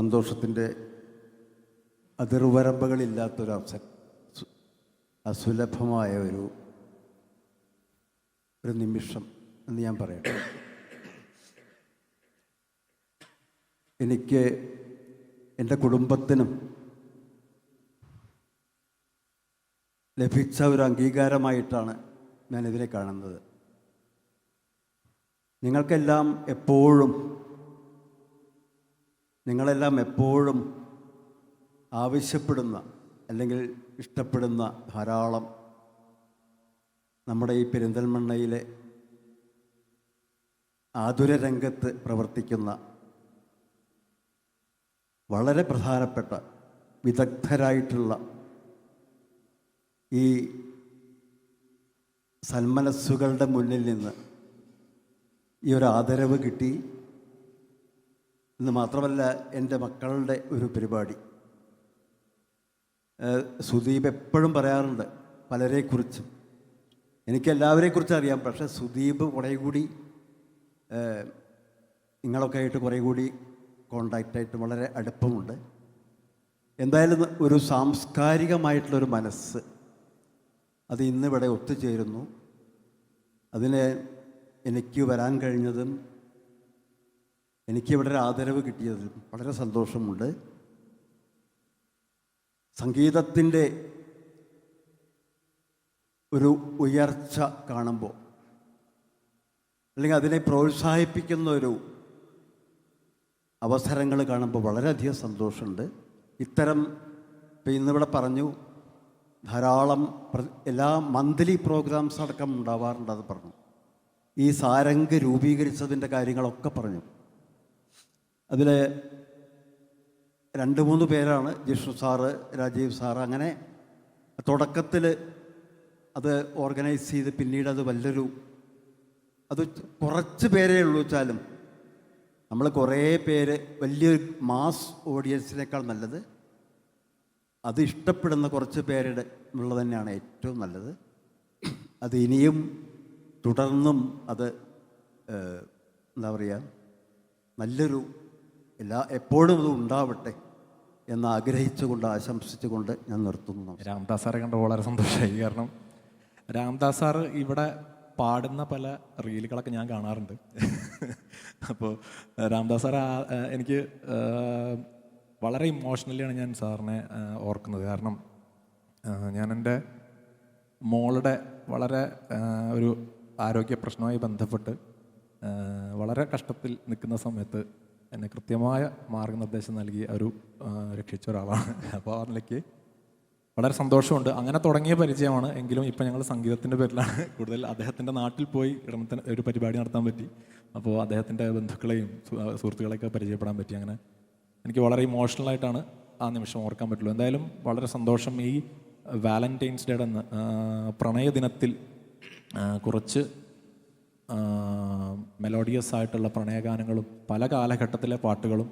സന്തോഷത്തിൻ്റെ അതിർവരമ്പുകളില്ലാത്തൊരു അസുലഭമായ ഒരു നിമിഷം എന്ന് ഞാൻ പറയട്ടെ. എനിക്ക് എൻ്റെ കുടുംബത്തിനും ലഭിച്ച ഒരു അംഗീകാരമായിട്ടാണ് ഞാനിതിനെ കാണുന്നത്. നിങ്ങളെല്ലാം എപ്പോഴും ആവശ്യപ്പെടുന്ന അല്ലെങ്കിൽ ഇഷ്ടപ്പെടുന്ന ധാരാളം നമ്മുടെ ഈ പെരിന്തൽമണ്ണയിലെ ആതുര രംഗത്ത് പ്രവർത്തിക്കുന്ന വളരെ പ്രധാനപ്പെട്ട വിദഗ്ധരായിട്ടുള്ള ഈ സന്മനസ്സുകളുടെ മുന്നിൽ നിന്ന് ഈ ഒരു ആദരവ് കിട്ടി എന്ന് മാത്രമല്ല, എൻ്റെ മക്കളുടെ ഒരു പരിപാടി. സുദീപ് എപ്പോഴും പറയാറുണ്ട് പലരെക്കുറിച്ചും. എനിക്കെല്ലാവരെക്കുറിച്ചും അറിയാം, പക്ഷേ സുദീപ് കുറേ കൂടി നിങ്ങളൊക്കെ ആയിട്ട് കുറേ കൂടി കോണ്ടാക്റ്റായിട്ട് വളരെ അടുപ്പമുണ്ട്. എന്തായാലും ഒരു സാംസ്കാരികമായിട്ടുള്ളൊരു മനസ്സ് അത് ഇന്നിവിടെ ഒത്തുചേരുന്നു. അതിന് എനിക്ക് വരാൻ കഴിഞ്ഞതും എനിക്കിവിടെ ഒരു ആദരവ് കിട്ടിയതിലും വളരെ സന്തോഷമുണ്ട്. സംഗീതത്തിൻ്റെ ഒരു ഉയർച്ച കാണുമ്പോൾ അല്ലെങ്കിൽ അതിനെ പ്രോത്സാഹിപ്പിക്കുന്ന ഒരു അവസരങ്ങൾ കാണുമ്പോൾ വളരെയധികം സന്തോഷമുണ്ട്. ഇത്തരം ഇപ്പം ഇന്നിവിടെ പറഞ്ഞു ധാരാളം എല്ലാ മന്ത്ലി പ്രോഗ്രാംസ് അടക്കം ഉണ്ടാവാറുണ്ട്. അത് പറഞ്ഞു. ഈ സാരംഗ് രൂപീകരിച്ചതിൻ്റെ കാര്യങ്ങളൊക്കെ പറഞ്ഞു. അതിൽ 2-3 പേരാണ്, ജിഷ്ണു സാറ്, രാജീവ് സാറ്, അങ്ങനെ തുടക്കത്തിൽ അത് ഓർഗനൈസ് ചെയ്ത് പിന്നീട് അത് അത് കുറച്ച് പേരേ ഉള്ളൂ വെച്ചാലും നമ്മൾ കുറേ പേര് വലിയൊരു മാസ് ഓഡിയൻസിനേക്കാൾ നല്ലത് അത് ഇഷ്ടപ്പെടുന്ന കുറച്ച് പേരുടെ എന്നുള്ളത് തന്നെയാണ് ഏറ്റവും നല്ലത്. അത് ഇനിയും തുടർന്നും അത് എന്താ പറയുക, നല്ലൊരു എപ്പോഴും അത് ഉണ്ടാവട്ടെ എന്ന് ആഗ്രഹിച്ചുകൊണ്ട് ആശംസിച്ചുകൊണ്ട് ഞാൻ നിർത്തുന്നു. രാംദാസ് സാറെ കണ്ട വളരെ സന്തോഷമായി. കാരണം രാംദാസ് സാറ് ഇവിടെ പാടുന്ന പല റീലുകളൊക്കെ ഞാൻ കാണാറുണ്ട്. അപ്പോൾ രാംദാസ് സാർ എനിക്ക് വളരെ ഇമോഷണലിയാണ് ഞാൻ സാറിനെ ഓർക്കുന്നത്. കാരണം ഞാൻ എൻ്റെ മോളുടെ വളരെ ഒരു ആരോഗ്യ പ്രശ്നവുമായി ബന്ധപ്പെട്ട് വളരെ കഷ്ടത്തിൽ നിൽക്കുന്ന സമയത്ത് എന്നെ കൃത്യമായ മാർഗനിർദ്ദേശം നൽകി രക്ഷിച്ച ഒരാളാണ്. അപ്പോൾ അതിലേക്ക് വളരെ സന്തോഷമുണ്ട്. അങ്ങനെ തുടങ്ങിയ പരിചയമാണ്. എങ്കിലും ഇപ്പം ഞങ്ങൾ സംഗീതത്തിൻ്റെ പേരിലാണ് കൂടുതൽ. അദ്ദേഹത്തിൻ്റെ നാട്ടിൽ പോയി ഒരു പരിപാടി നടത്താൻ പറ്റി. അപ്പോൾ അദ്ദേഹത്തിൻ്റെ ബന്ധുക്കളെയും സുഹൃത്തുക്കളെയൊക്കെ പരിചയപ്പെടാൻ പറ്റി. അങ്ങനെ എനിക്ക് വളരെ ഇമോഷണലായിട്ടാണ് ആ നിമിഷം ഓർക്കാൻ പറ്റുള്ളൂ. എന്തായാലും വളരെ സന്തോഷം. ഈ വാലന്റൈൻസ് ഡേയുടെ അന്ന് പ്രണയ ദിനത്തിൽ കുറച്ച് മെലോഡിയസ് ആയിട്ടുള്ള പ്രണയഗാനങ്ങളും പല കാലഘട്ടത്തിലെ പാട്ടുകളും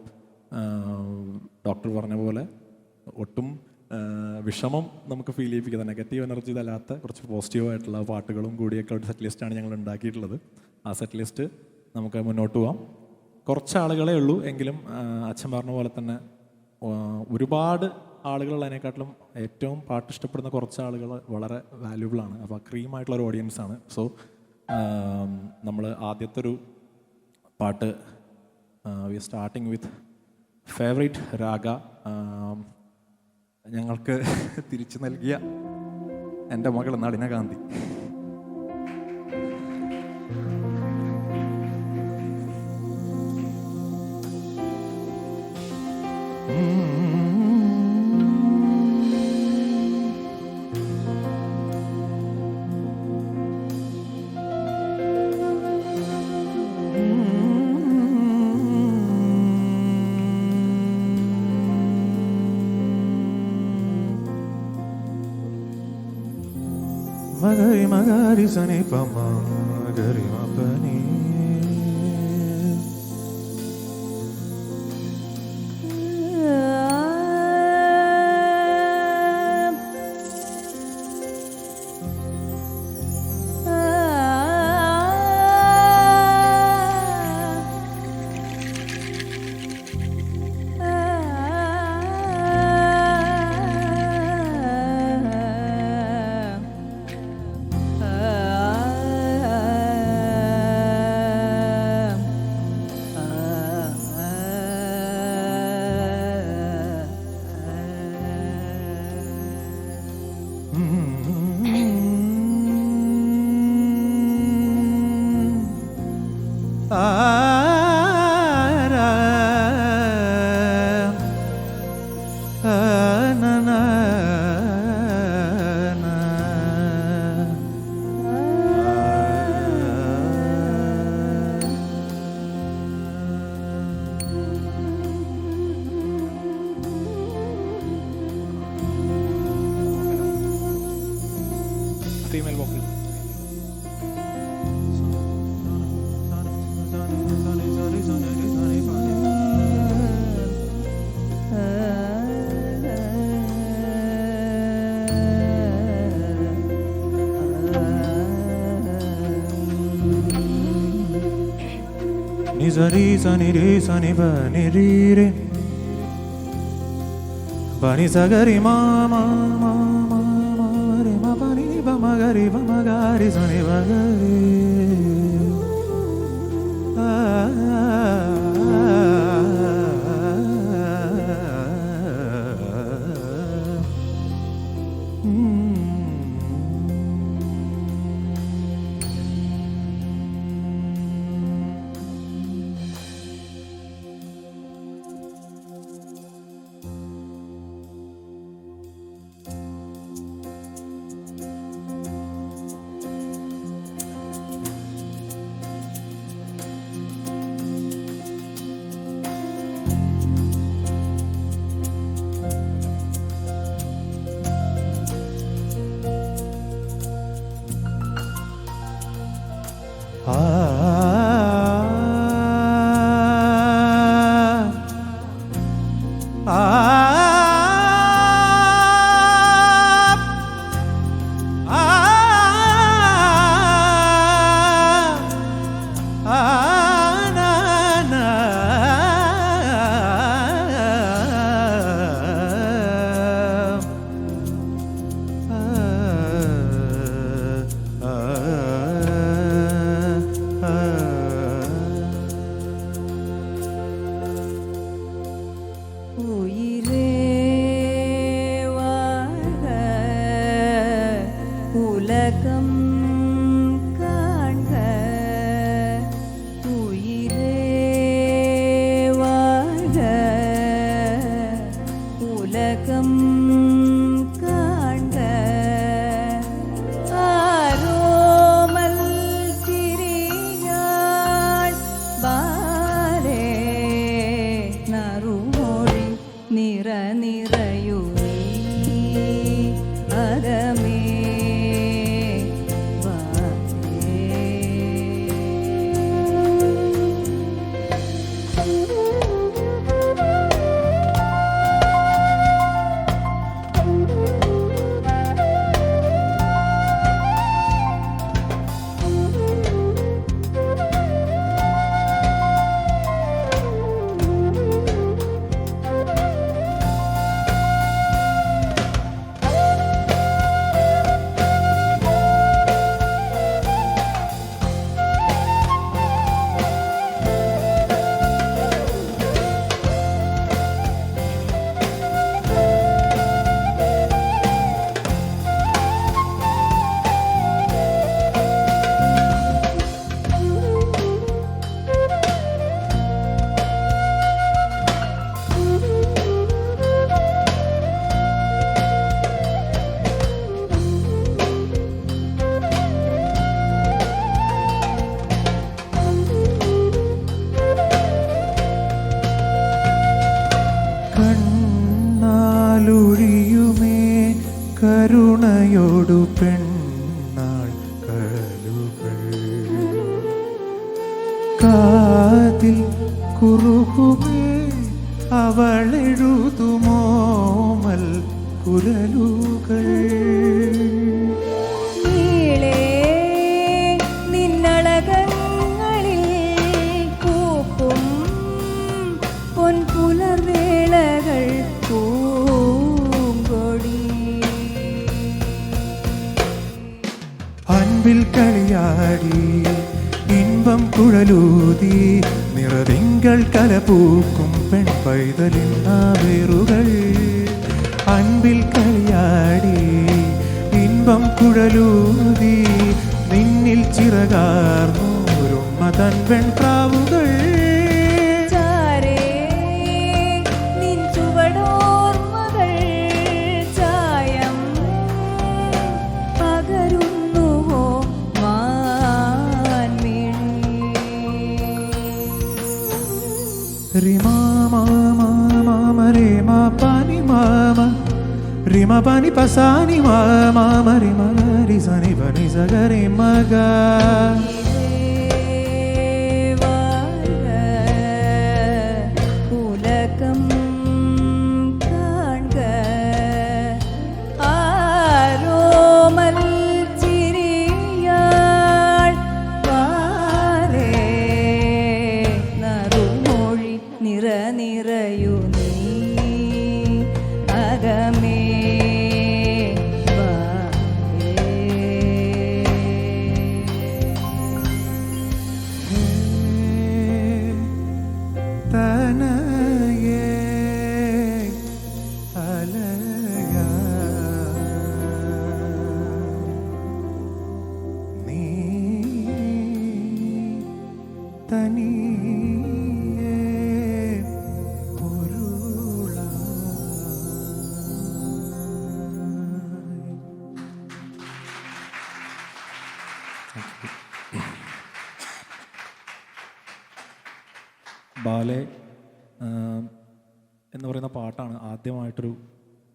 ഡോക്ടർ പറഞ്ഞ പോലെ ഒട്ടും വിഷമം നമുക്ക് ഫീൽ ചെയ്യിപ്പിക്കുന്ന നെഗറ്റീവ് എനർജി അല്ലാത്ത കുറച്ച് പോസിറ്റീവായിട്ടുള്ള പാട്ടുകളും കൂടിയൊക്കെ ഒരു സെറ്റ് ലിസ്റ്റാണ് ഞങ്ങൾ ഉണ്ടാക്കിയിട്ടുള്ളത്. ആ സെറ്റ് ലിസ്റ്റ് നമുക്ക് മുന്നോട്ട് പോകാം. കുറച്ച് ആളുകളേ ഉള്ളൂ, എങ്കിലും അച്ഛൻ പറഞ്ഞ പോലെ തന്നെ ഒരുപാട് ആളുകളുള്ളതിനെക്കാട്ടിലും ഏറ്റവും പാട്ട് ഇഷ്ടപ്പെടുന്ന കുറച്ച് ആളുകൾ വളരെ വാല്യുബിളാണ്. അപ്പോൾ ക്രീമായിട്ടുള്ളൊരു ഓഡിയൻസാണ്. സോ നമ്മൾ ആദ്യത്തെ ഒരു പാട്ട് വി സ്റ്റാർട്ടിങ് വിത്ത് ഫേവറേറ്റ് രാഗ, ഞങ്ങൾക്ക് തിരിച്ചു നൽകിയ എൻ്റെ മകൾ Nalina Gandhi. Magari magari sani pama magari mapani female vocal. Ni sa ri sa ni re sa ni ba ni ri re ba ni sa ga ri ma ma ma ma ma re ma ba ni ba ma ga ri sa ni ba ga ri കരുണയോടു പെണ്ണാൾ കലുകൾ കാതിൽ കുറുകുമേ അവളെഴുതുമോമൽ കുരലുകൾ അൻപിൽ കളിയാടി ഇൻപം കുഴലൂതി നിറതിങ്കൾ കലപൂക്കും പെൺ പൈതലിൻ വേറുകൾ അൻപിൽ കളിയാടി ഇൻപം കുഴലൂതി നിന്നിൽ ചിറകാർന്നോരുമ്മ തൻ പെൺ പ്രാവുകൾ Rima mama mama rima pani pasani mama rima ri sani സഗരി മഗ നിറയു നീ അകമേ തനയേ അലയ നീ തനിയേ പൊരുളായി. Ballet എന്ന് പറയുന്ന പാട്ടാണ് ആദ്യമായിട്ടൊരു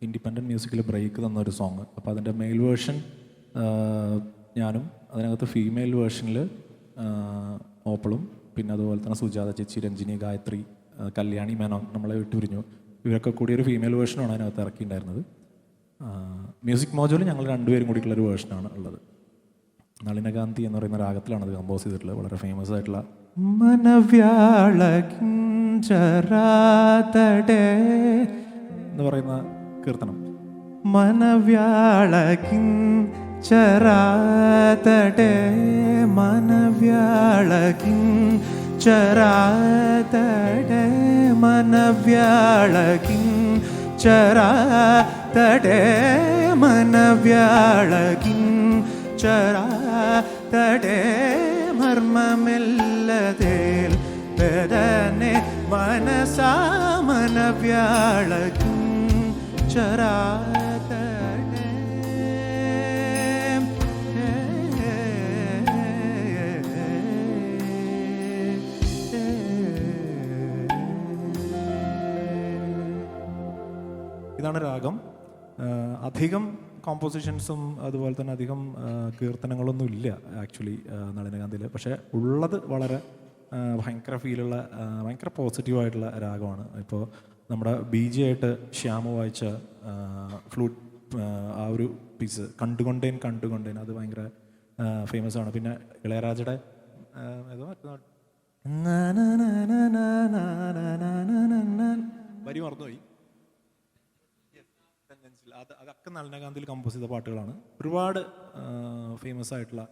ഇൻഡിപെൻഡൻറ്റ് മ്യൂസിക്കിൽ ബ്രേക്ക് തന്നൊരു സോങ്. അപ്പോൾ അതിൻ്റെ മെയിൽ വേർഷൻ ഞാനും, അതിനകത്ത് ഫീമെയിൽ വേർഷനിൽ ഓപ്പളും, പിന്നെ അതുപോലെ തന്നെ സുജാത ചേച്ചി, രഞ്ജിനി, ഗായത്രി, കല്യാണി മേനോൻ, നമ്മളെ വിട്ടുപിരിഞ്ഞു, ഇവരൊക്കെ കൂടി ഒരു ഫീമെയിൽ വേർഷനാണ് അതിനകത്ത് ഇറക്കിയിട്ടുണ്ടായിരുന്നത്. മ്യൂസിക് മോജോയിൽ ഞങ്ങൾ രണ്ടുപേരും കൂടിയിട്ടുള്ളൊരു വേർഷനാണ് ഉള്ളത്. നളിനകാന്തി എന്ന് പറയുന്ന രാഗത്തിലാണ് അത് കമ്പോസ് ചെയ്തിട്ടുള്ളത്. വളരെ ഫേമസ് ആയിട്ടുള്ള മനവ്യാളകിഞ്ചരാതടേ എന്ന് പറയുന്ന കീർത്തനം. മനവ്യാളകിഞ്ചരാതടേ മനവ്യാളകിഞ്ചരാതടേ മനവ്യാളകിഞ്ചരാതടേ മനവ്യാളകിഞ്ചരാതടേ മർമ്മമില്ലതേൽ പെടനെ മനസാ മനവ്യാളകിഞ്ചരാതടേ ഇതാണ് രാഗം. അധികം കോമ്പോസിഷൻസും അതുപോലെ തന്നെ അധികം കീർത്തനങ്ങളൊന്നും ഇല്ല ആക്ച്വലി നളിനകാന്തിയിൽ. പക്ഷേ ഉള്ളത് വളരെ ഭയങ്കര ഫീലുള്ള ഭയങ്കര പോസിറ്റീവായിട്ടുള്ള രാഗമാണ്. ഇപ്പോൾ നമ്മുടെ BG ആയിട്ട് ശ്യാമു വായിച്ച ഫ്ലൂട്ട് ആ ഒരു പീസ് കണ്ടുകൊണ്ടേൻ അത് ഭയങ്കര ഫേമസ് ആണ്. പിന്നെ ഇളയരാജയുടെ ഏതോ വരി മറന്നുപോയി, അതൊക്കെ നളിനകാന്തിയിൽ കമ്പോസ് ചെയ്ത പാട്ടുകളാണ്. ഒരുപാട് ഫേമസ് ആയിട്ടുള്ള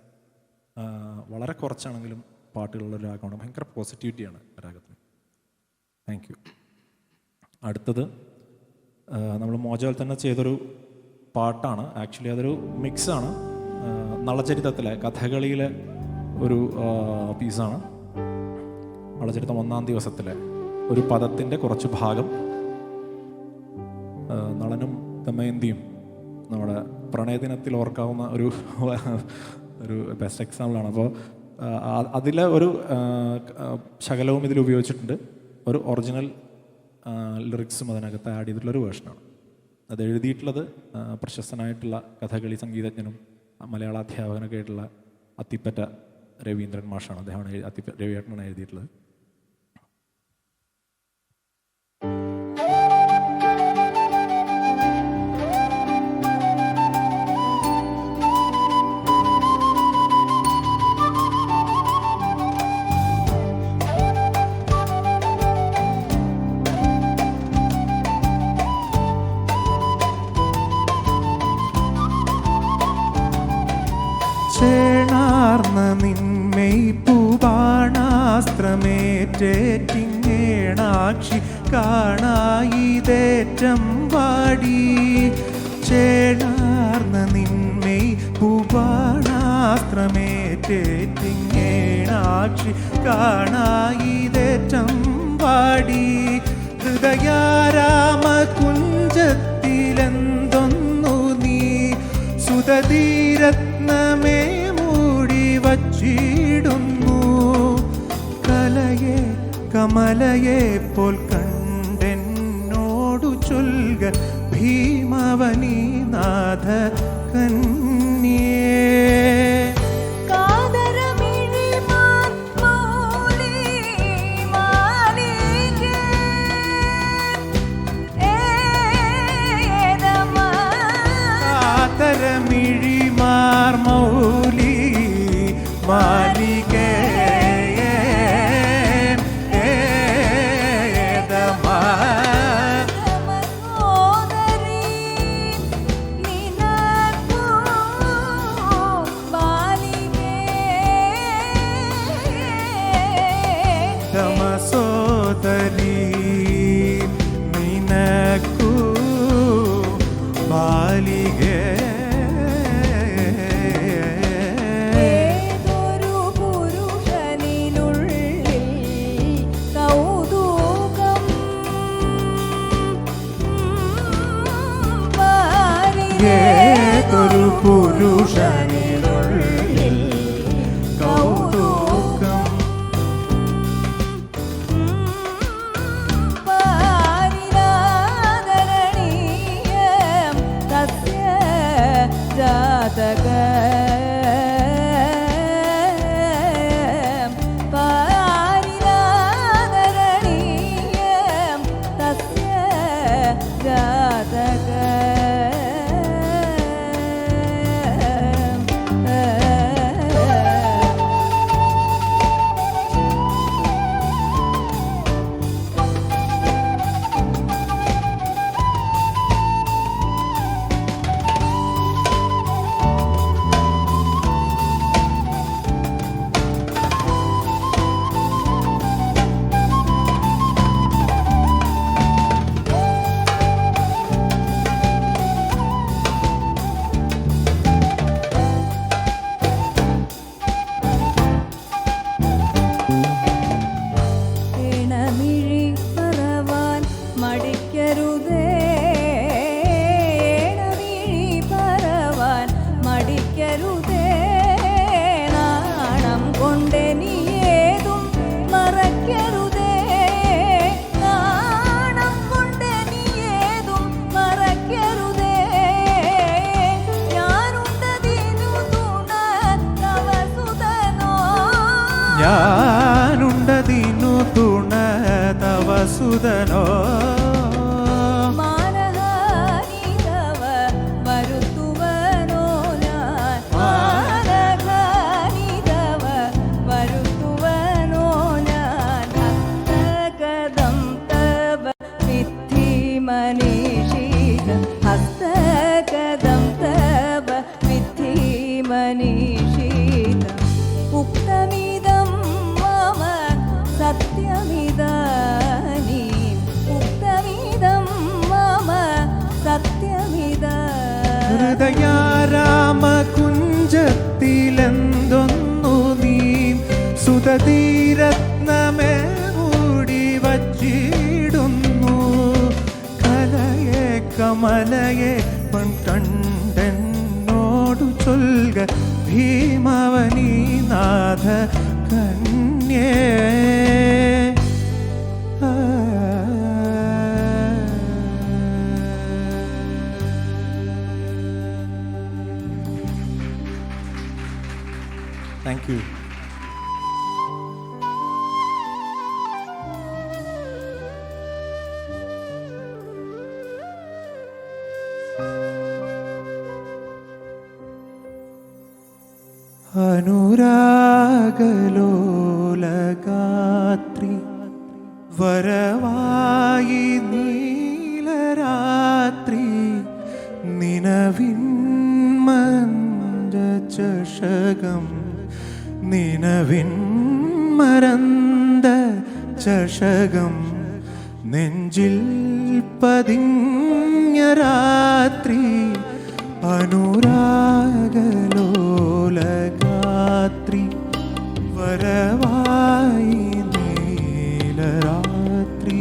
വളരെ കുറച്ചാണെങ്കിലും പാട്ടുകളുള്ള രാഗമാണ്. ഭയങ്കര പോസിറ്റിവിറ്റിയാണ് രാഗത്തിന്. Thank you. അടുത്തത് നമ്മൾ മോജോയിൽ തന്നെ ചെയ്തൊരു പാട്ടാണ്. ആക്ച്വലി അതൊരു മിക്സാണ്. നളചരിതത്തിലെ കഥകളിയിലെ ഒരു പീസാണ്. നളചരിതം 1-ാം ദിവസത്തിലെ ഒരു പദത്തിൻ്റെ കുറച്ച് ഭാഗം നളനും ദമയന്തിയും നമ്മുടെ പ്രണയദിനത്തിൽ ഓർക്കാവുന്ന ഒരു ബെസ്റ്റ് എക്സാമ്പിളാണ്. അപ്പോൾ അതിലെ ഒരു ശകലവും ഇതിൽ ഉപയോഗിച്ചിട്ടുണ്ട്. ഒരു ഒറിജിനൽ ലിറിക്സും അതിനകത്ത് ആഡ് ചെയ്തിട്ടുള്ളൊരു വേർഷനാണ്. അത് എഴുതിയിട്ടുള്ളത് പ്രശസ്തനായിട്ടുള്ള കഥകളി സംഗീതജ്ഞനും മലയാള അധ്യാപകനൊക്കെ ആയിട്ടുള്ള അത്തിപ്പറ്റ രവീന്ദ്രൻ മാഷാണ്. അദ്ദേഹമാണ് രവിയേട്ടനാണ് എഴുതിയിട്ടുള്ളത്. ചേണാർന്ന നിന്മേയ് പൂബാണാസ്ത്രമേറ്റേറ്റിങ്ങേണാക്ഷി കാണായിതേറ്റം പാടി. ചേണാർന്ന നിന്മേയ് പൂബാണാസ്ത്രമേറ്റേറ്റിങ്ങേണാക്ഷി കാണായിതേറ്റം പാടി. ഹൃദയാരാമ കുഞ്ചത്തിലെന്തൊന്നു നീ സുതതീരത്നമേ മൂടി വച്ചിടുന്നു. കലയെ കമലയെ പോൽ കണ്ടെന്നോടു ചൊൽക ഭീമവനീനാഥ കന്യേ. ഞാനുണ്ടതിനു തുണ തവ സുതനോ മാനഹാനിതവ വരുത്തുവനോ ഞാൻ മാനഹാനിതവ വരുത്തുവനോ ഞാൻ ഹസ്തകദം തവ വിദ്ധി മനീഷിത ഹസ്തകദം തവ വിദ്ധി മനീഷിത ഉക്തമിദം മമ സത്യമിദാനീം ഉക്തമിദം മമ സത്യമിദാനീം ഹൃദയാരാമകുഞ്ചത്തിലെന്തൊന്നു നീ സുതതീരത്നമേ മൂടി വച്ചിടുന്നു കലയെ കമലയെ കണ്ടെന്നോടു ചൊൽക ഭീമവനീനാഥ കന്യേ താങ്ക് യു. അനുരാഗലോലഗാത്രി വരവായി നീലരാത്രി നിനവിന്മന്ദ ചഷകം നിനവിന്മരന്ദ ചഷകം നെഞ്ചിൽ പതിഞ്ഞ രാത്രി അനുരാഗലോലഗാത്രി വരവായി നീലരാത്രി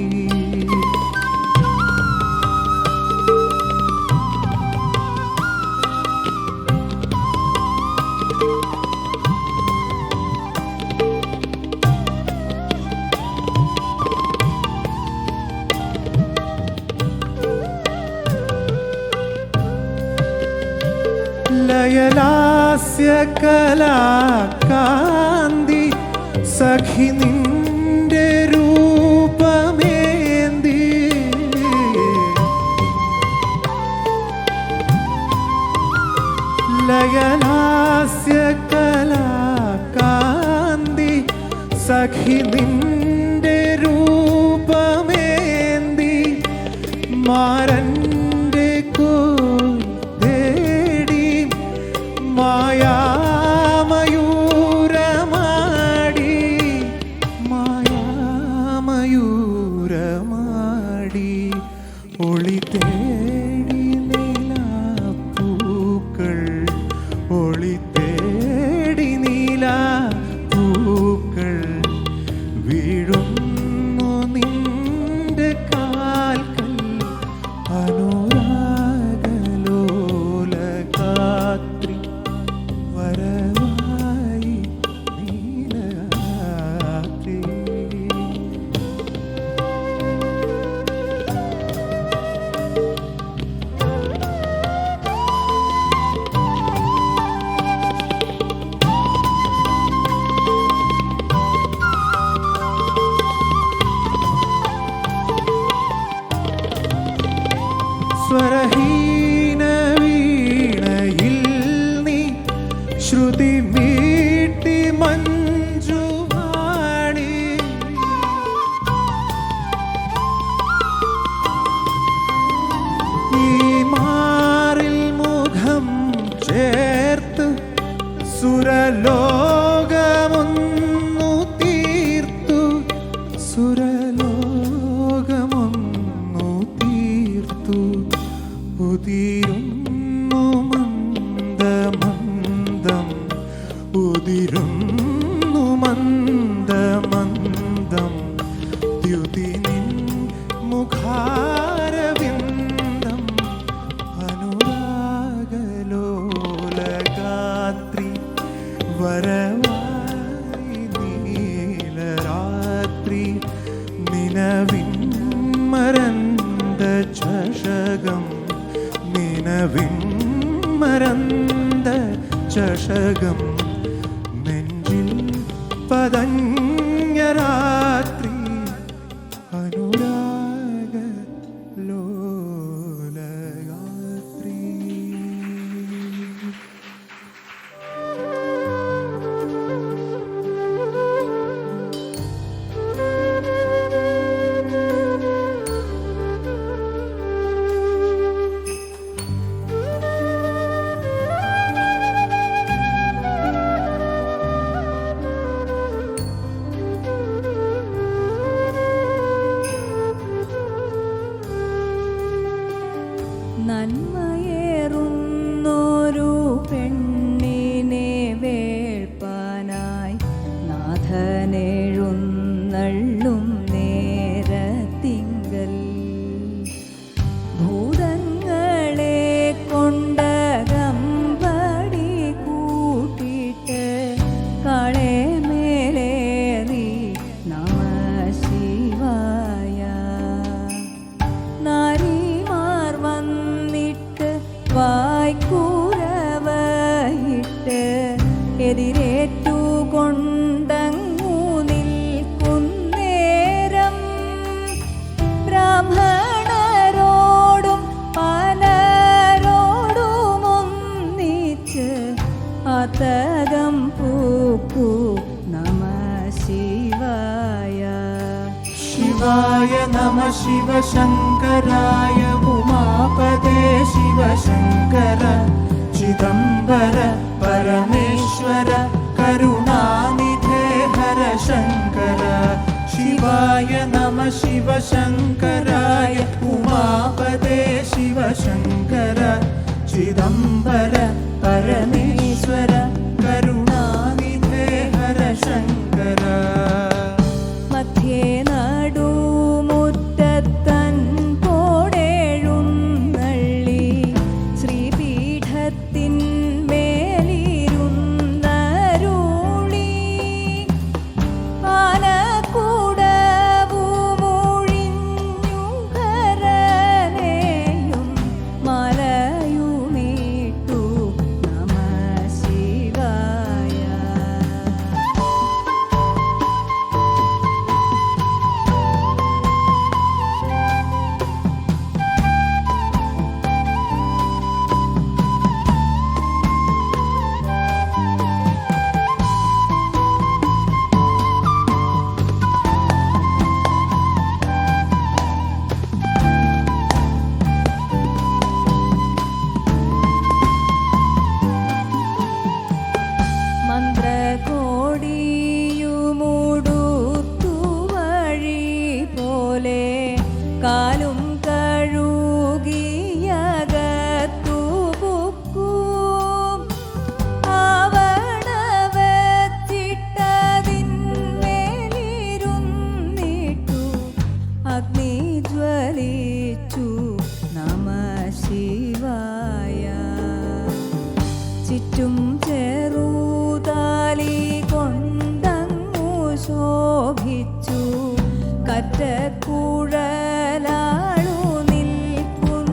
ലയലാസ്യ കലാകാന്തി സഖി നിന്റെ രൂപമേന്തി ലയലാസ്യ കലാകാന്തി സഖി നിന്റെ രൂപമേന്തി മാരന്റെ തേടി മായാമയൂരമാടി മായാമയൂരമാടി ഒളി തേടി നീലാപ്പൂക്കൾ ഒളി തേടി നീലാപ്പൂക്കൾ വീഴുന്നു നിന്റെ കാൽക്കൽ അനുരാഗലോലഗാത്രി വരവായി നീലരാത്രി സ്വരഹീന വീണയിൽ നീ ശ്രുതി മീട്ടി മഞ്ജുവാണി ഈ മാറിൽ മുഖം ചേർത്ത് സുരലോകമൊന്നു തീർത്തു സുരലോകമൊന്നു തീർത്തു ഉതിരുന്നു മന്ദമന്ദം ഉതിരുന്നു മന്ദമന്ദം ദ്യുതി നിൻ മുഖാരവിന്ദം അനുരാഗലോലഗാത്രി വരവായി നീലരാത്രി നിനവിന്മരന്ദ ചഷകം നിനവിന്മരന്ദ ചഷകം നെഞ്ചിൽ പതഞ്ഞരാത്രി അനുരാഗ ലോലയാത്രി. നന്മയേറുന്നൊരു പെണ്ണിനെ വേൾപ്പാനായി നാഥനെഴുന്നള്ളും നേരത്തിങ്കൽ ഭൂതങ്ങളെ കൊണ്ടകമ്പടി കൂട്ടിട്ട് കളേമേലേറി നമ ശിവായ. നാരിമാർ വന്നിട്ട് വായ്ക്കൂരവയിട്ട് എതിരേറ്റു കൊണ്ടങ്ങു നിൽക്കുന്നേരം ബ്രാഹ്മണരോടും പലരോടും ഒന്നിച്ച് അതകം പൂക്കു നമ ശിവായ. ശിവായ നമ ശിവശങ്കരായ ഉമാപദേ ശിവശങ്കര ചിദംബര പരമേശ്വര കരുണാനിധേ ഹര ശങ്കര. ശിവായ നമ ശിവശങ്കരായ ഉമാപദേ ശിവശങ്കര ചിദംബര പരമേശ്വര കരുണാനിധേ ഹര ശങ്കര. മധ്യേ നടുമുറ്റത്തൻ പോടെഴുന്നള്ളി ശ്രീപീഠത്തിന്മേലിരുന്നരുളി ആനക്കുടവുമൊഴിഞ്ഞു ഹരനെയും മലയുമീട്ടു നമ ശിവായ. മന്ത്രകോടിയുമുടുത്തു വഴി പോലെ കാലും കഴുകിയകത്തു പൊക്കും ആവണവച്ചിട്ടതിന്മേലിരുന്നിട്ടു അഗ്നി ജ്വലിച്ചു നമ ശിവായ. ചുറ്റും ചെറുതാലി കൊണ്ടങ്ങു ശോഭിച്ചു കറ്റക്കുഴലാളു നിൽക്കുന്നേരം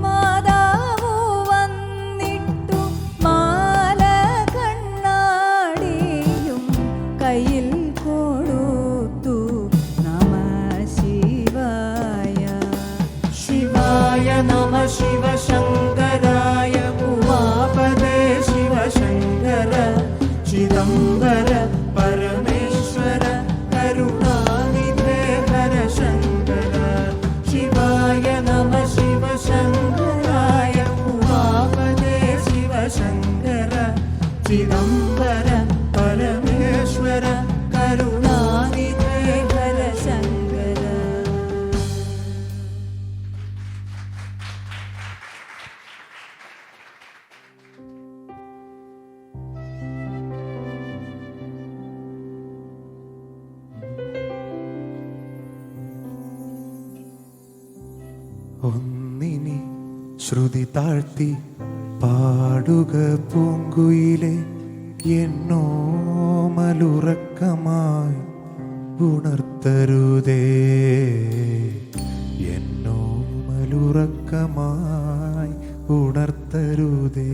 മാതാവു വന്നിട്ടു മാല കണ്ണാടിയും കയ്യിൽ കൊടുത്തു നമ ശിവായ. ശിവായ നമ ശിവശങ്കരായ ഉമാപദേ ശിവശങ്കര ചിദംബര പരമേശ്വര കരുണാനിധേ ഹര ശങ്കര. ശിവായ നമ ശിവശങ്കരായ ഉമാപദേ ശിവശങ്കര ചിദംബര പരമേശ്വര കരുണാനിധേ ഹര ശങ്കര. ഒന്നിനി ശ്രുതി താഴ്ത്തി പാടുക പൂങ്കുയിലെ എന്നോ മലുറക്കമായി ഉണർത്തരുതേ എന്നോ മലുറക്കമായി ഉണർത്തരുതേ.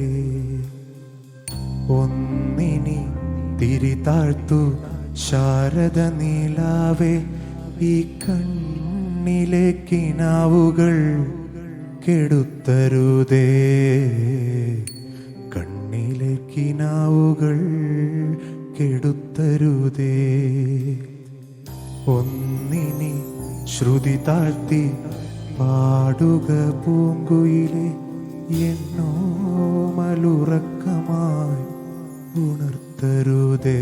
ഒന്നിനി തിരിതാഴ്ത്തു ശാരദ നീലാവേ, ഈ കണ്ണിലെ കിനാവുകൾ കെടുത്തരുതേ, കണ്ണിലെ കിനാവുകൾ കെടുത്തരുതേ. ഒന്നിനി ശ്രുതി താഴ്ത്തി പാടുക പൂങ്കുയിലെ, എന്നോ മലുറക്കമായി ഉണർത്തരുതേ,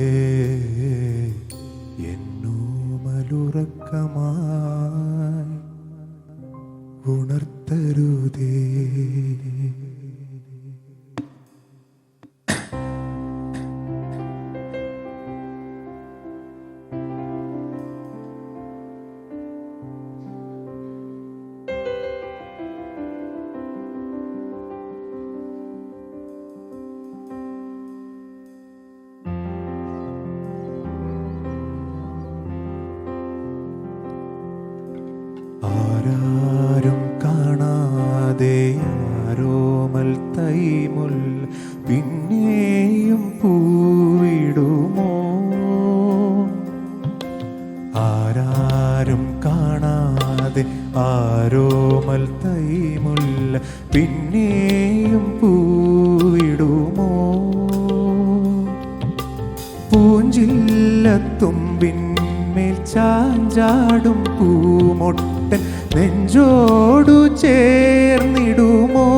എന്നോ മലുറക്കമായി ഉണർത്തരുതേ. ആരാരും കാണാതെ ആരോമൽ തൈമുൽ പിന്നെയും പൂവിടുമോ, ആരാരും കാണാതെ ആരോമൽ തൈമുൽ പിന്നെയും പൂവിടുമോ, പൂഞ്ചില്ലത്തുമ്പിന്മേൽ ചാഞ്ചാടും പൂമൊട്ടൻ നെഞ്ചോടു ചേർന്നിടുമോ,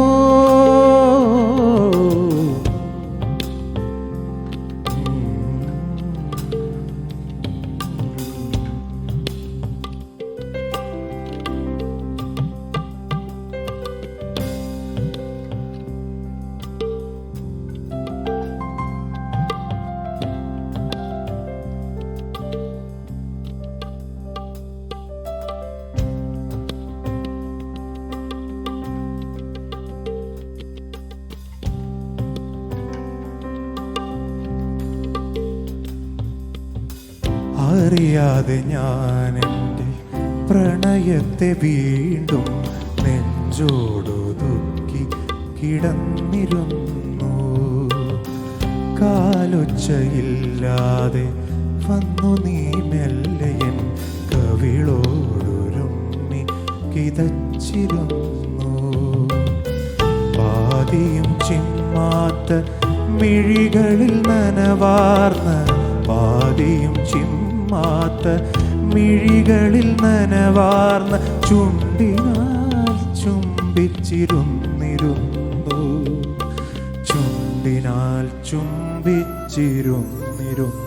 അറിയാതെ ഞാൻ എൻ്റെ പ്രണയത്തെ വീണ്ടും നെഞ്ചോടൊതുക്കി കിടന്നിരുന്നു, കാലൊച്ചയില്ലാതെ വന്നു നീ മെല്ലയൻ കവിളോടൊരുമ്മി കിതച്ചിരുന്നു, പാതിയും ചിമ്മാത്ത മിഴികളിൽ നനവാർന്ന, പാതിയും ചിമ്മാത്ത മിഴികളിൽ നനവാർന്ന ചുണ്ടിനാൽ ചുംബിച്ചിരുന്നിരുന്നു, ചുണ്ടിനാൽ ചുംബിച്ചിരുന്നിരുന്നു.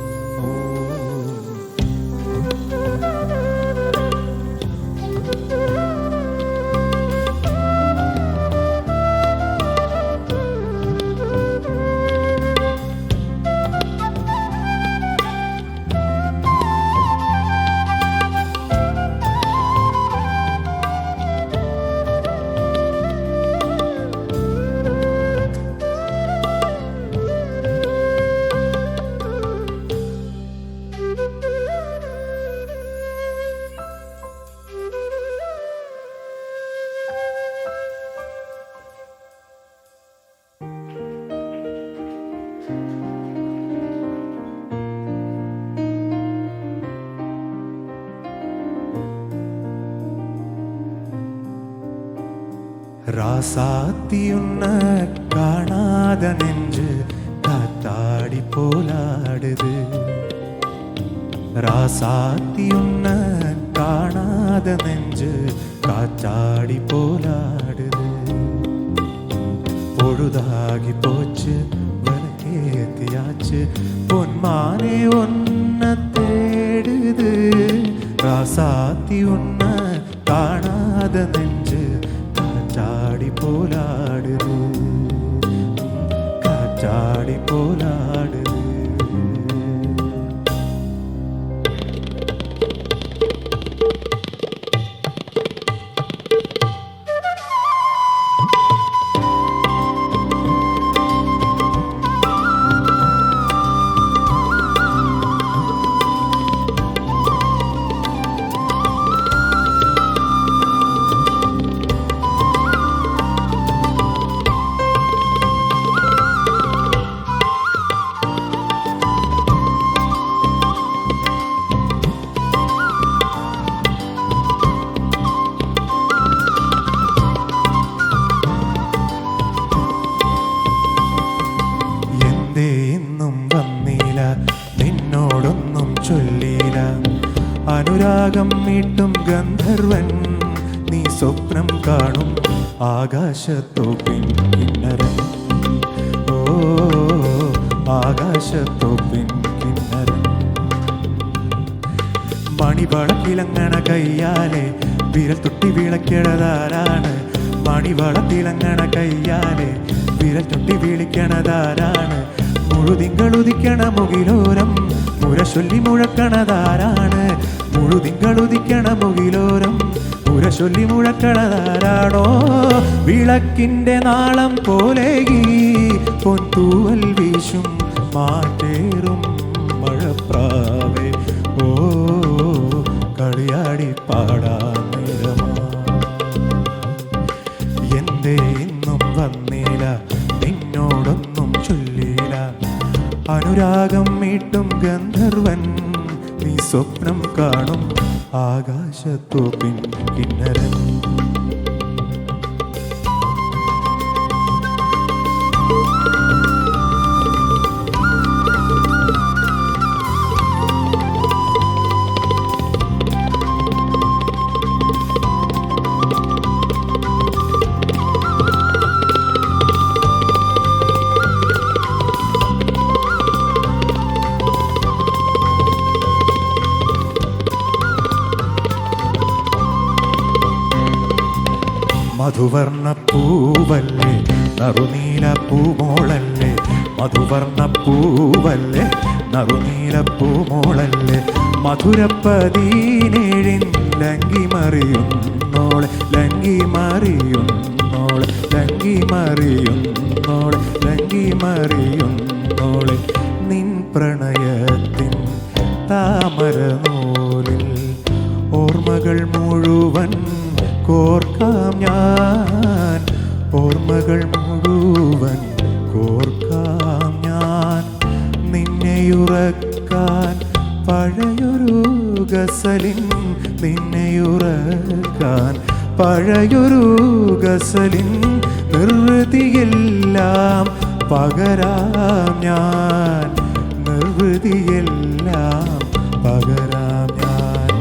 ராசாத்தியுன்ன காணாத நெஞ்சு காத்தாடி போலாடுது, ராசாத்தியுன்ன காணாத நெஞ்சு காத்தாடி போலாடுது, பொழுதாகி போச்சு வனக்கேத்தியாச்சு பொன்மானே ஒன்ன தேடுது, ராசாத்தி உன்ன காணாத நெஞ்சு காற்றாடி போலாடுது, காற்றாடி போலாடுது. അനുരാഗം മീട്ടും ഗന്ധർവൻ നീ സ്വപ്നം കാണും ആകാശത്തോപ്പിൻ കിന്നരൻ. ഓ ആകാശത്തോപ്പിൻ കിന്നരൻ. മണിവളത്തിളങ്ങണ കയ്യാലെ വിരൽ തൊട്ടി വിളക്കിടതാരാണ്? മണിവളത്തിളങ്ങണ കയ്യാലെ വിരൽ തൊട്ടി വിളിക്കണതാരാണ്? മുഴുതിങ്കളുദിക്കണ മുകിലോരം മുരശൊല്ലി മുഴക്കണതാരാണ്? മുഴുതിങ്കളുദിക്കണ മുകിലോരം മുരശൊല്ലി മുഴക്കണതാരാണോ? വിളക്കിൻ്റെ നാളം പോലെ ഈ പൊൻതൂവൽ വീശും മാറ്റേറും മഴപ്രാവേ. ഓ കളിയാടി പാടാൻ നേരമാ. എന്തേ ഇന്നും വന്നില്ല നിന്നോടൊന്നും ചൊല്ലില്ല. അനുരാഗം മീട്ടും ഗന്ധർവൻ നീ സ്വപ്നം കാണും ആകാശത്തോപ്പിൻ കിന്നരൻ. മധുവർണ്ണ പൂവല്ലേ നറുനീല പൂമോളല്ലേ? മധുവർണ്ണ പൂവല്ലേ നറുനീല പൂമോളല്ലേ? മധുരപ്പതിനേഴിൻ ലങ്കി മറിയുന്നോളെ ലങ്കി മറിയുന്നോളെ ലങ്കി മറിയുന്നോളെ ലങ്കി മറിയുന്നോളെ. നിൻ പ്രണയത്തിൻ താമര നൂലിൽ ഓർമ്മകൾ മുഴുവൻ കോർക്കാം ഞാൻ. ഓർമ്മകൾ മുഴുവൻ കോർക്കാം ഞാൻ. നിന്നെയുറക്കാൻ പഴയൊരു ഗസലിൻ നിന്നെയുറക്കാൻ പഴയൊരു ഗസലിൻ നിർവൃതിയെല്ലാം പകരാം ഞാൻ. നിർവൃതിയെല്ലാം പകരാം ഞാൻ.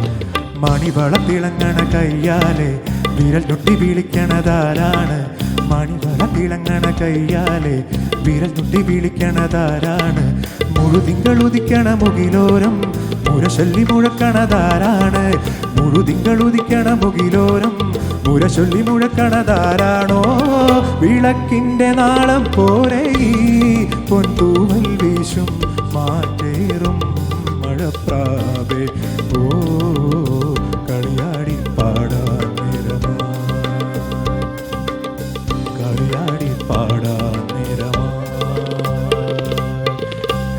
മണിവളത്തിളങ്ങണ കയ്യാലെ വിരൽ തൊട്ടി വിളിക്കണതാരാണ്? മണിവളത്തിളങ്ങണ കയ്യാലെ വിരൽ തൊട്ടി വിളിക്കണതാരാണ്? മുഴുതിങ്കളുദിക്കണ മുകിലോരം മുരശൊല്ലി മുഴക്കണതാരാണ്? മുഴുതിങ്കളുദിക്കണ മുകിലോരം മുരശൊല്ലി മുഴക്കണതാരാണോ? വിളക്കിൻ്റെ നാളം പോലെ ഈ പൊൻതൂവൽ വീശും മാറ്റേറും മഴപ്രാവേ. ഓ കളിയാടി പാടാൻ നേരമാ. കളിയാടി പാടാൻ നേരമാ.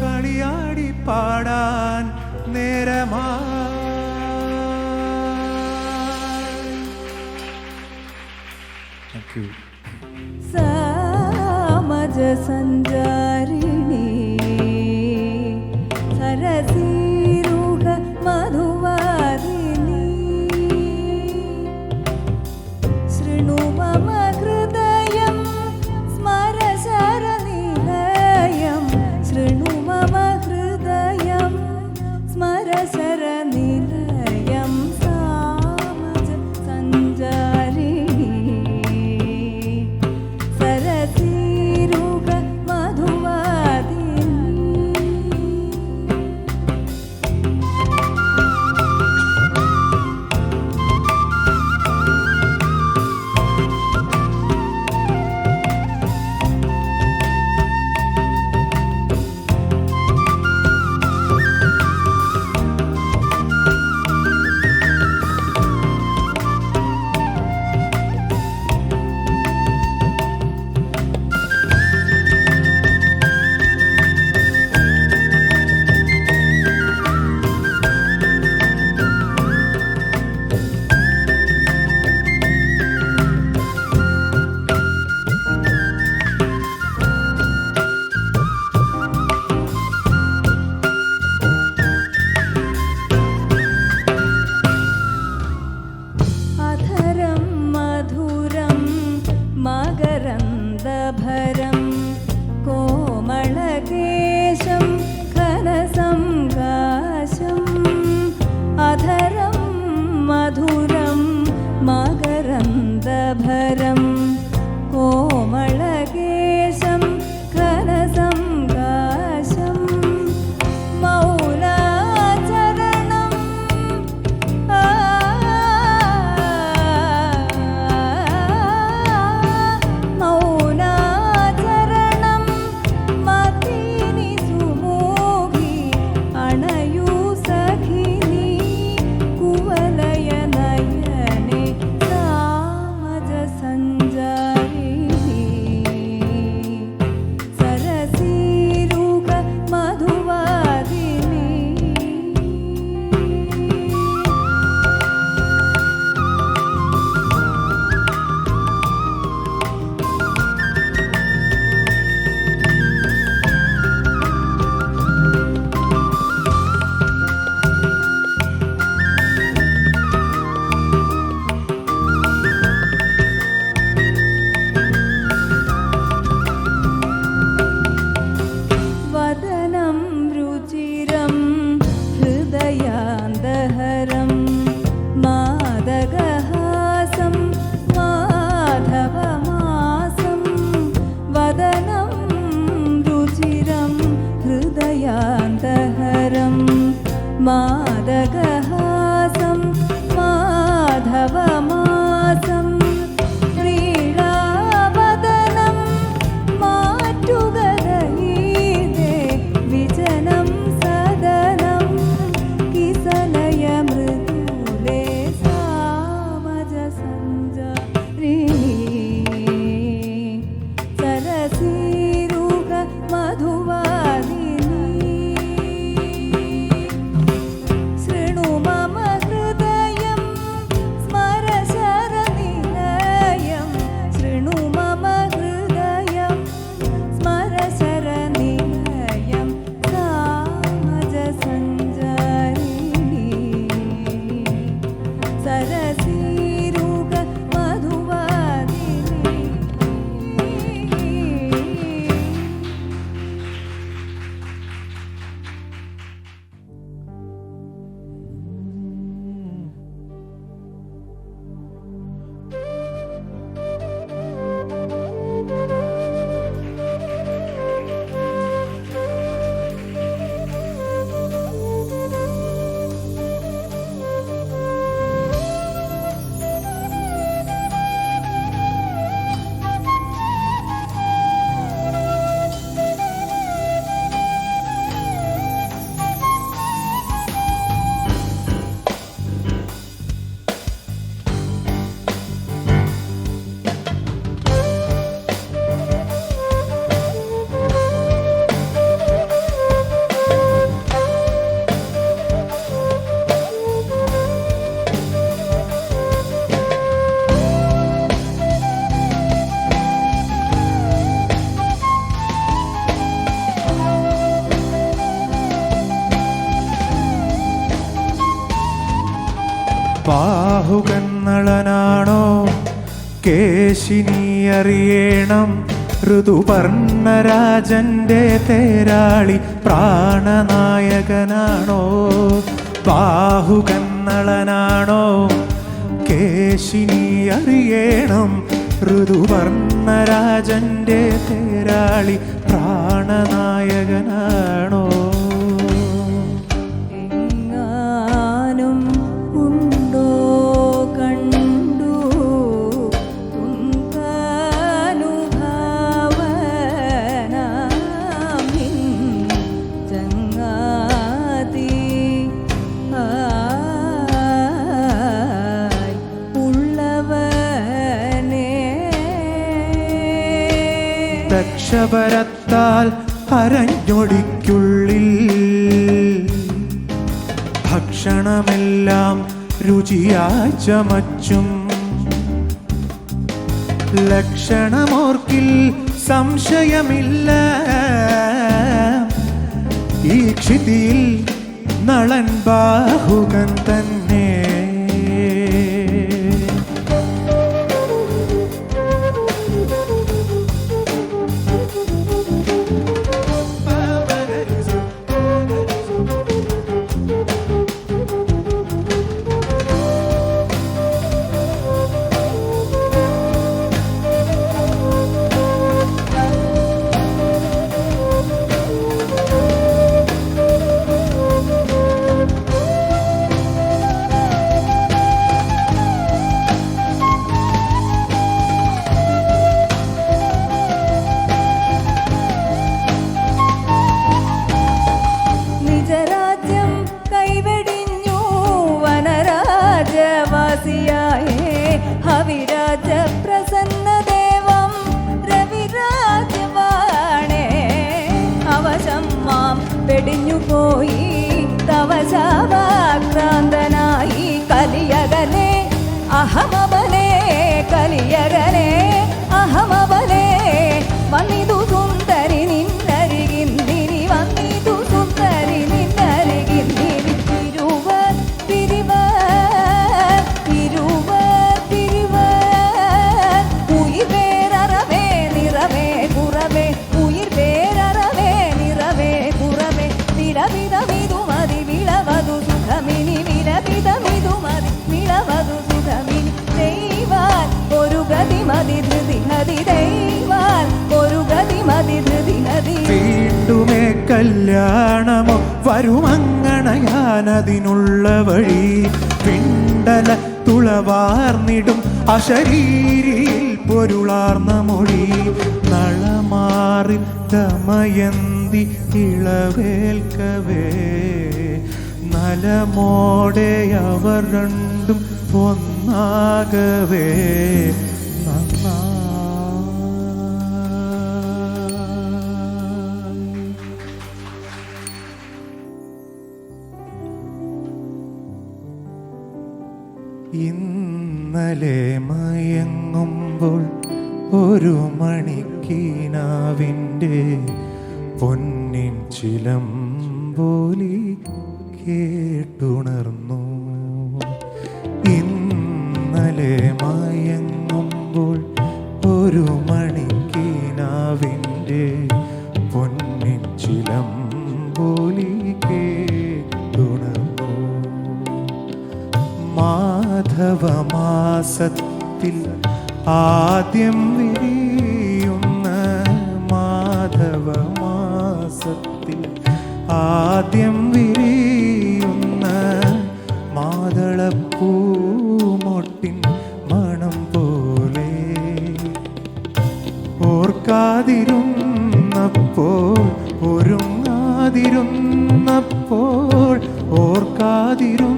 കളിയാടി പാടാൻ നേരമാ. Thank you. സാമജ സഞ്ചാരിണി സരസീരുഹ മധുവാരിണി ശൃണു മമ ഹൃദയം സ്മരശരനിലയം ശൃണു മമ ഹൃദയം സ്മരശരനിലയം സാമജ സഞ്ചാരിണി സരസീരുഹ മധുവാരിണി മാദകഹാസം മാധവമാസം ക്രീഡാവദനം മാറ്റുകതയീതേ വിജനം സദനം കിസലയ മൃദുലേ സാമജ സഞ്ജരീ സരസീരുക മധുവാദിനി ശൃണു മമ ഹൃദയം സ്മരശരനിലയം ശൃണു മമ ഹൃദയം സ്മരശരനിലയം സാമജ സഞ്ജരിണി സരസീരുക മധുവാദിനി. ബാഹുകന്നളനാണോ കേശിനി അറിയണം ഋതുപർണരാജന്റെ തേരാളി പ്രാണനായകനാണോ ബാഹുകന്നളനാണോ കേശിനി അറിയണം ഋതുപർണരാജന്റെ തേരാളി പ്രാണനായകനാണോ എങ്ങാനും ഉണ്ടോ കണ്ടു തുങ്കാനുഭാവനാമിൻ ചങ്ങാതി ആയി ഉള്ളവനേ രക്ഷപരത്താൽ അരഞ്ഞൊടിക്കുള്ളിൽ ഭക്ഷണമെല്ലാം രുചിയായി ചമച്ചും ലക്ഷണമോർക്കിൽ സംശയമില്ല ഈ ക്ഷിതിയിൽ നളൻ ബാഹുകൻ തന്നെ നിജരാജ്യം കൈവെടിഞ്ഞു വനരാജവാസിയായേ ഹവിരാജ പ്രസന്നദേവം രവിരാജവാണേ അവശം മാം വെടിഞ്ഞു പോയി തവശാവാക്രാന്തനായി കലിയകലേ അഹമബലേ കലിയകലേ അഹമബലേ വന്നിതു സുന്ദരി നിന്നരികിന്ദിരി വന്നിതു സുന്ദരി നിന്നരികിന്ദിരി തിരുവർ തിരുവർ തിരുവർ തിരുവർ ഉയിർ വേററവേ നിറവേ കുറവേ ഉയിർ വേററവേ നിറവേ കുറവേ വിലവിധമിതു മതി വിളവതു സുഖമിനി വിലവിധമിതു മതി വിളവതു സുഖമിനി ദൈവാൽ ഒരു ഗതി മതി ധൃതി നദി ദൈവാൽ ഒരു ഗതി മതി ധൃതി നദി വീണ്ടുമേ കല്യാണമോ വരുമങ്ങണയാ ചെല്ലാനതിനുള്ള വഴി പിണ്ടല തുളവാർന്നിടും അശരീരിയിൽ പൊരുളാർന്ന മൊഴി നളമാറി ദമയന്തി ഇളവേൽക്കവേ നലമോടെ അവർ രണ്ടും ഒന്നാകവേ ഇന്നലെ മയങ്ങുമ്പോൾ ഒരു മണിക്കീനാവിൻ്റെ പൊന്നിൻ ചിലമ്പോലി കേട്ടുണർന്നു. ഇന്നലെ മയങ്ങുമ്പോൾ ഒരു മണിക്കീനാവിൻ്റെ പൊന്നിൻ ചിലമ്പോലി കേട്ടുണർന്നു. മാധവമാസത്തിൽ ആദ്യം വിരിയുന്ന മാധവമാസത്തിൽ ആദ്യം വിരിയുന്ന മാതളപ്പൂമൊട്ടിൻ മണം പോലെ ഓർക്കാതിരുന്നപ്പോൾ ഒരുങ്ങാതിരുന്നപ്പോൾ ഓർക്കാതിരുന്നപ്പോൾ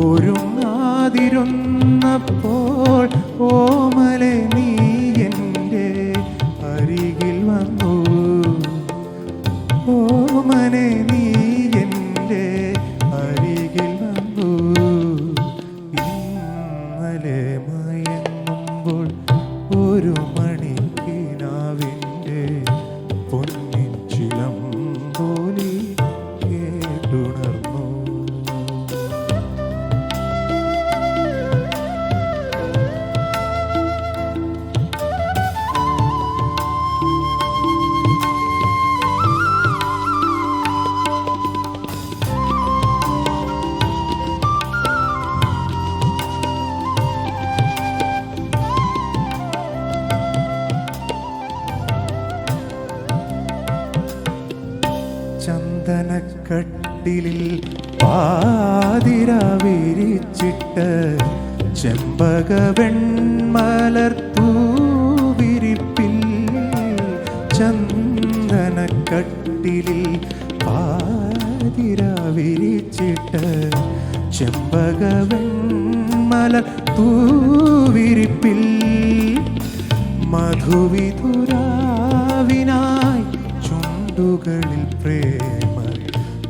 ഒരുങ്ങാതിരുന്നപ്പോൾ ഓമലെ നീ എൻ്റെ അരികിൽ വന്നു. ഓമനെ നീ എൻ്റെ അരികിൽ വന്നു. ഇന്നലെ മയങ്ങുമ്പോൾ ഒരു മണിക്കിനാവിൻ്റെ പൊന്നിൻ ചിലമ്പോലി കേട്ടുണർന്നു. ചന്ദനക്കട്ടിലിൽ പാതിര വിരിച്ചിട്ട് ചെമ്പക വെൺമലർത്തൂവിരിപ്പിൽ ചന്ദനക്കട്ടിലിൽ പാതിര വിരിച്ചിട്ട് ചെമ്പക വെൺമലർത്തൂവിരിപ്പിൽ മധുവിധുരാവിനായി ചുണ്ടുകളിൽ പ്രേമ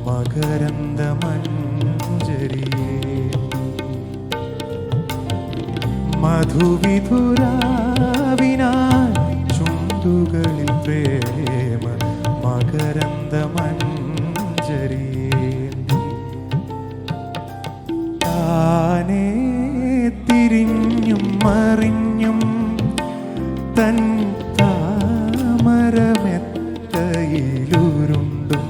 മകരന്ദമഞ്ജരിയേ മധുവിധുരാവിനായി ചുണ്ടുകളിൽ പ്രേമ മകരന്ദമഞ്ജരിയേ താനേ തിരിഞ്ഞും മറിഞ്ഞും തൻ താമരമെത്തയിലുരുണ്ടും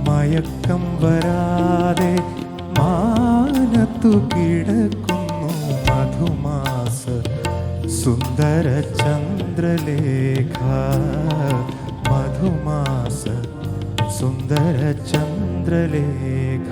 മയക്കം വരാതെ മാനത്തു കിടക്കുന്നു മധുമാസ സുന്ദര ചന്ദ്രലേഖ മധുമാസ സുന്ദര ചന്ദ്രലേഖ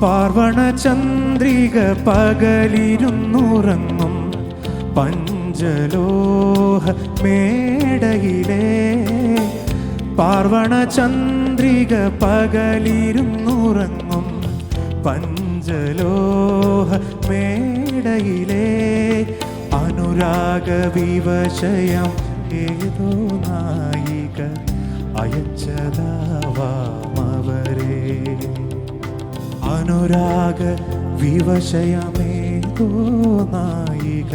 പാർവണ ചന്ദ്രിക പകലിരുന്നുറങ്ങും പഞ്ചലോഹ മേടയിലെ പാർവണ ചന്ദ്രിക പകലിരുന്നുറങ്ങും പഞ്ചലോഹ മേടയിലെ അനുരാഗ വിവശയം ഏതോ നായിക അയച്ചതാവാമവരെ അനുരാഗ വിവശയമേതോ നായിക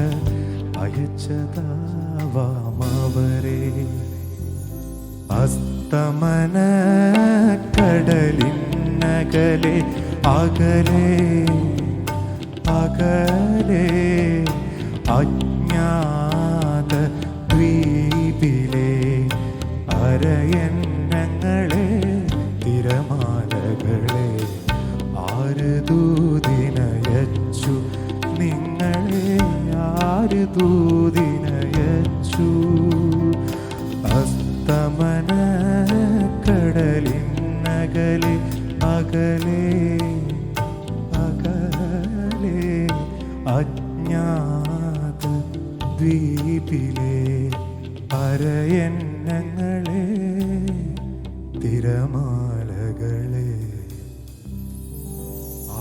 അയച്ചതാവാമവരെ അസ്തമന കടലിനകലെ അകലെ അകലെ അജ്ഞാത ദ്വീപിലെ അരയന്നങ്ങളെ തിരമാലകളെ ആര് ദൂതിനയച്ചു നിങ്ങളെ ആര് ദൂതിനയച്ചു അസ്തമന കടലിനകലെ അകലെ അകലെ അജ്ഞാത ദ്വീപിലെ അരയന്നങ്ങളെ തിരമാലകളെ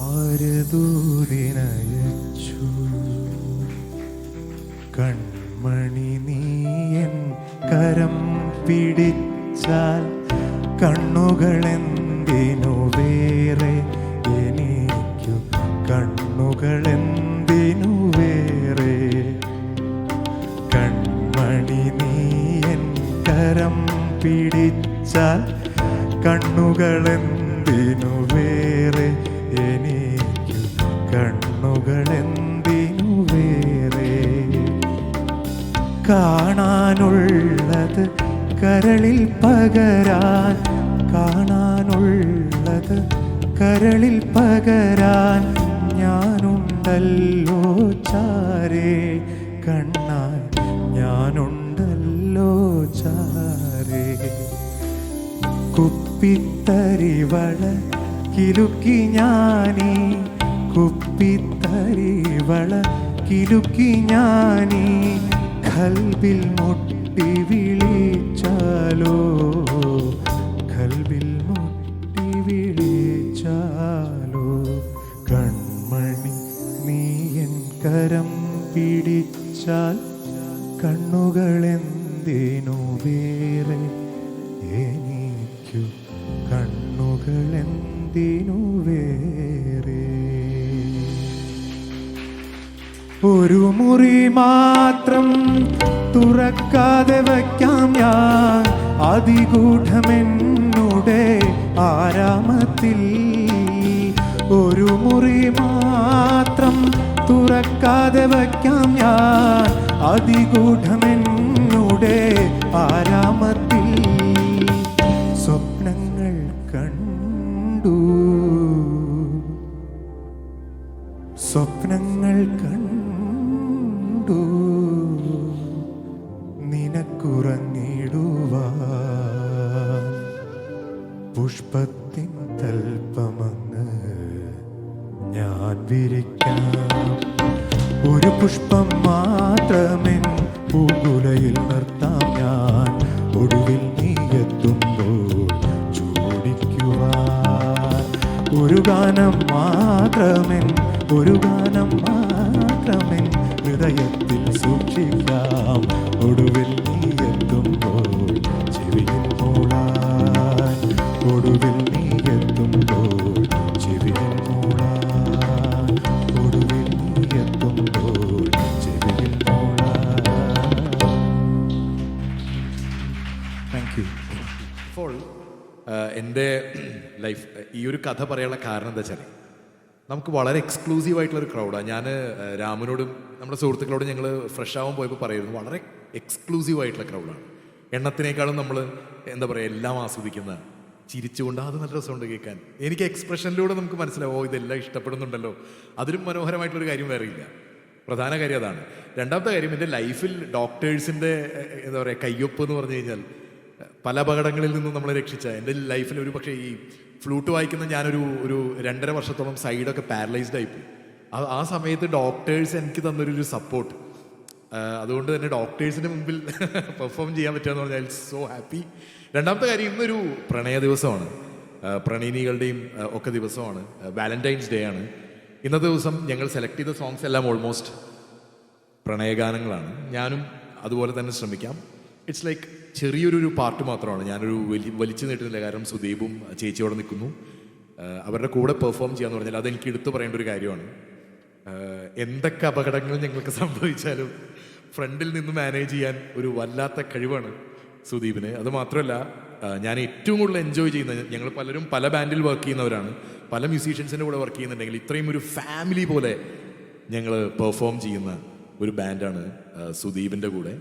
ആര് ദൂതിനയച്ചു കൺമണി നീയൻ കരം പിടിച്ചാൽ കണ്ണുകളെന്തിനു വേറെ എനിക്കു കണ്ണുകളെന്തിനു വേറെ കൺമണി നീയൻ കരം പിടിച്ചാൽ കണ്ണുകളെന്തിനു വേറെ എനിക്കു കണ്ണുകളെന്തിനു വേറെ കാണാനുള്ളത് കരളിൽ പകരാൻ കാണാനുള്ളത് കരളിൽ പകരാൻ ഞാനുണ്ടല്ലോ ചാരേ കണ്ണാൻ ഞാനുണ്ടല്ലോ ചാരേ കുപ്പിത്തരിവള കിലുക്കി ഞാനീ കുപ്പിത്തരിവള കിലുക്കി ഞാനീ ഖൽബിൽ മുട്ടി വിളിച്ചാലോ ഖൽബിൽ മുട്ടി വിളിച്ചാലോ കൺമണി നീയൻ കരം പിടിച്ചാൽ കണ്ണുകളെന്തിനു വേറെ എനിക്കു കണ്ണുകളെന്തിനു വേറെ ഒരു മുറി മാത്രം തുറക്കാതെ വയ്ക്കാം ഞാൻ അതിഗൂഢമെന്നുടെ ആരാമത്തിൽ ഒരു മുറി മാത്രം തുറക്കാതെ വയ്ക്കാം ഞാൻ അതിഗൂഢമെന്നുടെ ആരാമത്തിൽ സ്വപ്നങ്ങൾ കണ്ടു സ്വപ്നങ്ങൾ കണ്ടു നിനക്കുറങ്ങിടുവാൻ പുഷ്പത്തിൻ തൽപ്പമങ്ങ് ഞാൻ വിരിക്കാം ഒരു പുഷ്പം മാത്രമെൻ പൂകുലയിൽ നിർത്താം ഞാൻ ഒടുവിൽ നീ എത്തുമ്പോൾ ചൂടിക്കുവാൻ ഒരു ഗാനം മാത്രമെൻ ഹൃദയത്തിൽ സൂക്ഷിക്കാം ഒടുവിൽ നീ എത്തുമ്പോൾ ചെവിയിൽ മൂളാൻ ഒടുവിൽ നീ എത്തുമ്പോൾ ചെവിയിൽ മൂളാൻ ഒടുവിൽ നീ എത്തുമ്പോൾ ചെവിയിൽ മൂളാൻ. Thank you. ഇപ്പോൾ എൻ്റെ ലൈഫ് ഈ ഒരു കഥ പറയാനുള്ള കാരണം എന്താ വെച്ചാൽ നമുക്ക് വളരെ എക്സ്ക്ലൂസീവ് ആയിട്ടുള്ളൊരു ക്രൗഡാണ്. ഞാൻ രാമനോടും നമ്മുടെ സുഹൃത്തുക്കളോടും ഞങ്ങൾ ഫ്രഷ് ആവാൻ പോയപ്പോൾ പറയുന്നു വളരെ എക്സ്ക്ലൂസീവ് ആയിട്ടുള്ള ക്രൗഡാണ്. എണ്ണത്തിനേക്കാളും നമ്മൾ എന്താ പറയുക എല്ലാം ആസ്വദിക്കുന്ന ചിരിച്ചുകൊണ്ട് അത് നല്ല രസമുണ്ട് കേൾക്കാൻ. എനിക്ക് എക്സ്പ്രഷനിലൂടെ നമുക്ക് മനസ്സിലാവും ഓ ഇതെല്ലാം ഇഷ്ടപ്പെടുന്നുണ്ടല്ലോ. അതിലും മനോഹരമായിട്ടുള്ളൊരു കാര്യം വേറെ ഇല്ല. പ്രധാന കാര്യം അതാണ്. രണ്ടാമത്തെ കാര്യം എൻ്റെ ലൈഫിൽ ഡോക്ടേഴ്സിൻ്റെ എന്താ പറയുക കയ്യൊപ്പ് എന്ന് പറഞ്ഞു കഴിഞ്ഞാൽ പല അപകടങ്ങളിൽ നിന്നും നമ്മളെ രക്ഷിച്ച എൻ്റെ ലൈഫിൽ ഒരു പക്ഷേ ഈ ഫ്ലൂട്ട് വായിക്കുന്ന ഞാനൊരു 2.5 വർഷത്തോളം സൈഡൊക്കെ പാരലൈസ്ഡ് ആയിപ്പോയി. ആ സമയത്ത് ഡോക്ടേഴ്സ് എനിക്ക് തന്നൊരു സപ്പോർട്ട്. അതുകൊണ്ട് തന്നെ ഡോക്ടേഴ്സിന് മുമ്പിൽ പെർഫോം ചെയ്യാൻ പറ്റുക പറഞ്ഞാൽ സോ ഹാപ്പി. രണ്ടാമത്തെ കാര്യം ഇന്നൊരു പ്രണയ ദിവസമാണ്, പ്രണയിനികളുടെയും ഒക്കെ ദിവസമാണ്, വാലന്റൈൻസ് ഡേ ആണ്. ഇന്നത്തെ ദിവസം ഞങ്ങൾ സെലക്ട് ചെയ്ത സോങ്സ് എല്ലാം ഓൾമോസ്റ്റ് പ്രണയഗാനങ്ങളാണ്. ഞാനും അതുപോലെ തന്നെ ശ്രമിക്കാം. ഇറ്റ്സ് ലൈക്ക് ചെറിയൊരു പാർട്ട് മാത്രമാണ്. ഞാനൊരു വലിച്ചു നീട്ടുന്നില്ല, കാരണം സുദീപും ചേച്ചിയോടെ നിൽക്കുന്നു. അവരുടെ കൂടെ പെർഫോം ചെയ്യാന്ന് പറഞ്ഞാൽ അതെനിക്ക് എടുത്തു പറയേണ്ട ഒരു കാര്യമാണ്. എന്തൊക്കെ അപകടങ്ങൾ ഞങ്ങൾക്ക് സംഭവിച്ചാലും ഫ്രണ്ടിൽ നിന്ന് മാനേജ് ചെയ്യാൻ ഒരു വല്ലാത്ത കഴിവാണ് സുദീപിന്. അത് മാത്രമല്ല ഞാൻ ഏറ്റവും കൂടുതൽ എൻജോയ് ചെയ്യുന്നത്, ഞങ്ങൾ പലരും പല ബാൻഡിൽ വർക്ക് ചെയ്യുന്നവരാണ്, പല മ്യൂസീഷ്യൻസിൻ്റെ കൂടെ വർക്ക് ചെയ്യുന്നുണ്ടെങ്കിൽ ഇത്രയും ഒരു ഫാമിലി പോലെ ഞങ്ങൾ പെർഫോം ചെയ്യുന്ന ഒരു ബാൻഡാണ് സുദീപിൻ്റെ കൂടെ.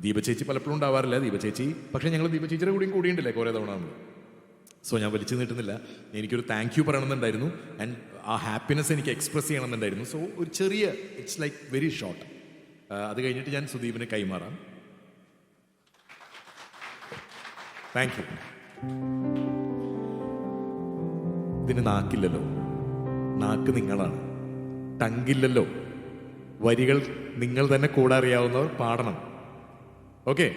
ദീപചേച്ചി പലപ്പോഴും ഉണ്ടാവാറില്ല, ദീപചേച്ചി പക്ഷേ ഞങ്ങൾ ദീപചേച്ചിയുടെ കൂടെയും കൂടിയുണ്ടല്ലേ കുറേ തവണ നമ്മൾ. സോ ഞാൻ വലിച്ചു നീട്ടുന്നില്ല, എനിക്കൊരു താങ്ക് യു പറയണമെന്നുണ്ടായിരുന്നു. ആൻഡ് ആ ഹാപ്പിനെസ് എനിക്ക് എക്സ്പ്രസ് ചെയ്യണമെന്നുണ്ടായിരുന്നു. സോ ഒരു ചെറിയ, ഇറ്റ്സ് ലൈക്ക് വെരി ഷോർട്ട്. അത് കഴിഞ്ഞിട്ട് ഞാൻ സുദീപിന് കൈമാറാം. Thank you. ഇതിന് നാക്കില്ലല്ലോ, നാക്ക് നിങ്ങളാണ്. ടങ്കില്ലല്ലോ, വരികൾ നിങ്ങൾ തന്നെ കൂടെ അറിയാവുന്നവർ പാടണം. ഓക്കെ.